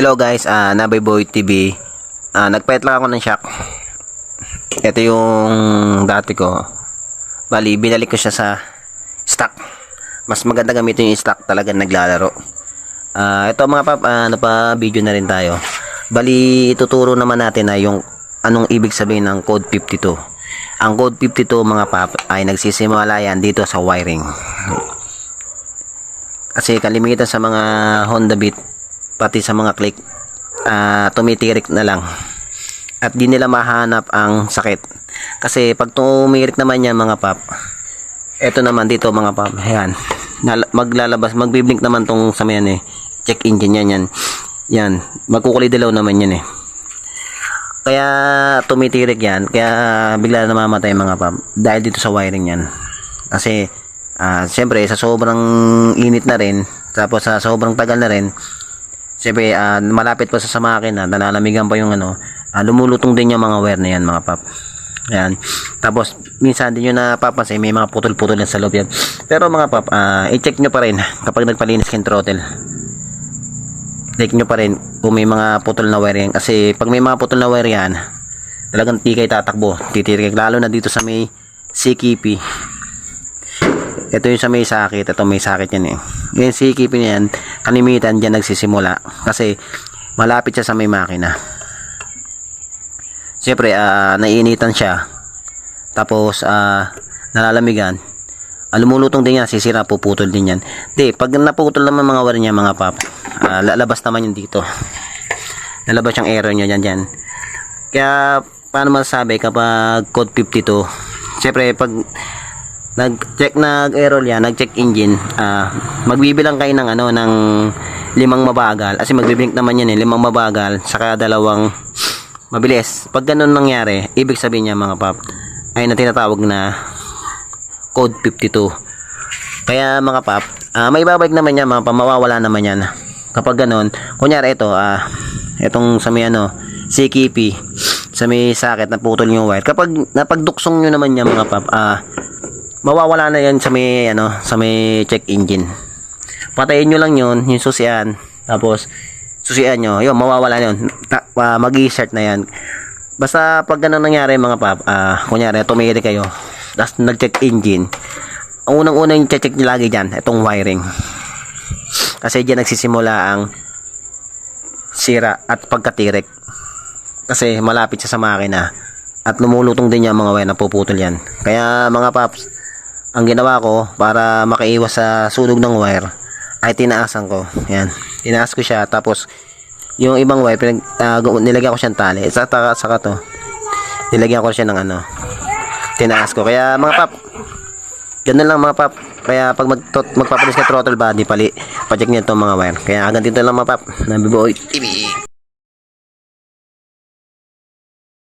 Hello guys, Nabay Boy TV. Nagpayat lang ako ng shock. Ito yung dati ko. Bali, binalik ko siya sa stock. Mas maganda gamitin yung stock, talagang naglalaro. Ito mga pap, video na rin tayo. Bali, ituturo naman natin na yung anong ibig sabihin ng code 52. Ang code 52 mga pap ay nagsisimula yan dito sa wiring. Kasi kalimitan sa mga Honda Beat, pati sa mga click, tumitirik na lang at di nila mahanap ang sakit. Kasi pag tumirik naman yan mga pap, eto naman dito mga pap, ayan, maglalabas, magbiblink naman tong sa yan check engine yan, magkukulay dilaw naman yan kaya tumitirik yan, kaya bigla na namamatay mga pap dahil dito sa wiring yan. Kasi siyempre sa sobrang init na rin, tapos sa sobrang tagal na rin, siyempre malapit pa sa makina, nalalamigan pa yung lumulutong din yung mga wire na yan mga pap. Ayan. Tapos minsan din nyo napapansin may mga putol-putol yan sa loob yan. Pero mga pap, i-check nyo pa rin kapag nagpalinis kayo ng throttle. Check nyo pa rin kung may mga putol na wire yan. Kasi pag may mga putol na wire yan, talagang di kayo tatakbo, titirik. Lalo na dito sa may CKP. Ito yung sa may sakit, ito may sakit yan yung CKP na yan, kalimitan dyan nagsisimula kasi malapit siya sa may makina. Siyempre naiinitan siya, tapos nalalamigan, lumulutong din yan, sisira, puputol din yan. Pag naputol naman mga wire niya mga pap, lalabas naman yung dito, lalabas yung error nyo dyan. Kaya paano masasabi kapag code 52, siyempre pag nag-error yan, nag-check engine, magbibilang kayo ng ng 5 mabagal, kasi magbiblink naman yan 5 mabagal saka 2 mabilis. Pag ganun nangyari, ibig sabihin niya mga pap ay na tinatawag na code 52. Kaya mga pap, may babalik naman yan mga pap, mawawala naman yan kapag ganun. Kunyari ito, itong sa may CKP, sa may sakit, naputol yung wire, kapag napagduksong nyo naman yan mga pap, mawawala na yan sa may check engine. Patayin nyo lang yun, yung susian, tapos susian nyo, yun, mawawala yun, mag-i-start na yan. Basta pag ganun nangyari mga pap, kunyari tumili kayo, tapos nag-check engine, ang unang-unang check nyo lagi dyan, itong wiring. Kasi dyan nagsisimula ang sira at pagkatirik. Kasi malapit siya sa makina at lumulutong din yung mga wire, napuputol yan. Kaya mga paps, ang ginawa ko para makaiwas sa sunog ng wire ay tinaasan ko. Yan, tinaas ko siya, tapos yung ibang wire nilagyan ko siyang tali. Saka to, nilagyan ko siya ng tinaas ko. Kaya mga pap, ganun lang mga pap. Kaya pag magpapalis ka throttle body, pa-check niyo itong mga wire. Kaya hanggang dito lang mga pap, Nabay Boy TV.